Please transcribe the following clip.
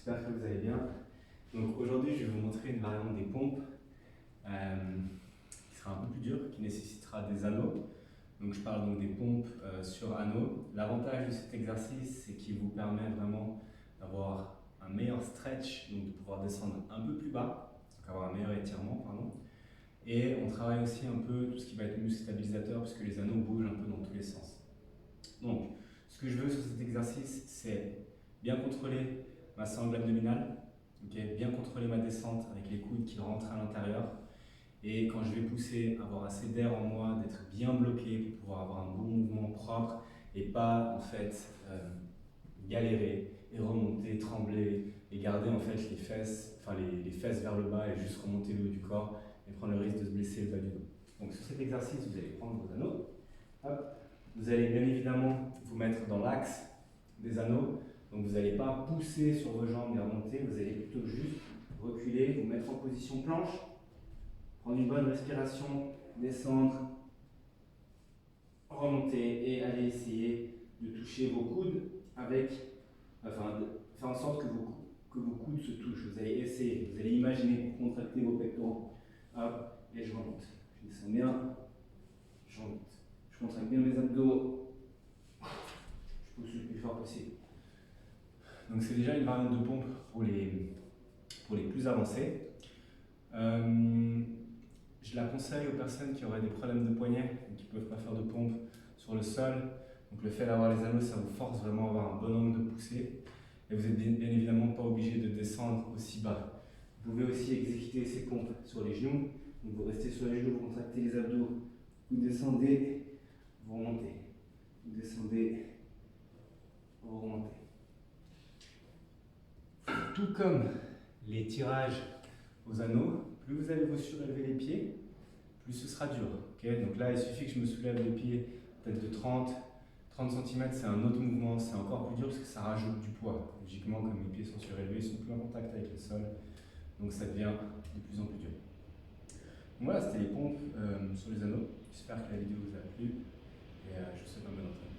j'espère que vous allez bien. Donc aujourd'hui, je vais vous montrer une variante des pompes qui sera un peu plus dure, qui nécessitera des anneaux. Donc je parle donc des pompes sur anneaux. L'avantage de cet exercice, c'est qu'il vous permet vraiment d'avoir un meilleur stretch, donc de pouvoir descendre un peu plus bas, donc avoir un meilleur étirement, pardon. Et on travaille aussi un peu tout ce qui va être muscle stabilisateur, puisque les anneaux bougent un peu dans tous les sens. Donc, ce que je veux sur cet exercice, c'est bien contrôler ma sangle abdominale, bien contrôler ma descente avec les coudes qui rentrent à l'intérieur. Et quand je vais pousser, avoir assez d'air en moi, d'être bien bloqué pour pouvoir avoir un bon mouvement propre et pas en fait galérer et remonter, trembler et garder en fait les fesses, les fesses vers le bas et juste remonter le haut du corps et prendre le risque de se blesser le bas du dos. Donc sur cet exercice, vous allez prendre vos anneaux. Hop. Vous allez bien évidemment vous mettre dans l'axe des anneaux. Donc vous n'allez pas pousser sur vos jambes et remonter, vous allez plutôt juste reculer, vous mettre en position planche, prendre une bonne respiration, descendre, remonter et aller essayer de toucher vos coudes avec, enfin, de faire en sorte que vos coudes se touchent. Vous allez essayer, vous allez imaginer pour contracter vos pectoraux. Hop, et je remonte. Je descends bien, je remonte. Je contracte bien mes abdos, je pousse le plus fort possible. Donc c'est déjà une variante de pompe pour les plus avancés. Je la conseille aux personnes qui auraient des problèmes de poignet et qui ne peuvent pas faire de pompe sur le sol. Donc le fait d'avoir les anneaux, ça vous force vraiment à avoir un bon angle de poussée. Et vous n'êtes bien évidemment pas obligé de descendre aussi bas. Vous pouvez aussi exécuter ces pompes sur les genoux. Donc vous restez sur les genoux, vous contractez les abdos, vous descendez, vous remontez. Vous descendez, vous remontez. Tout comme les tirages aux anneaux, plus vous allez vous surélever les pieds, plus ce sera dur. Okay, donc là, il suffit que je me soulève les pieds peut-être de 30 cm, c'est un autre mouvement, c'est encore plus dur parce que ça rajoute du poids. Logiquement, comme mes pieds sont surélevés, ils sont plus en contact avec le sol, donc ça devient de plus en plus dur. Donc voilà, c'était les pompes sur les anneaux. J'espère que la vidéo vous a plu et je vous souhaite un bon entraînement.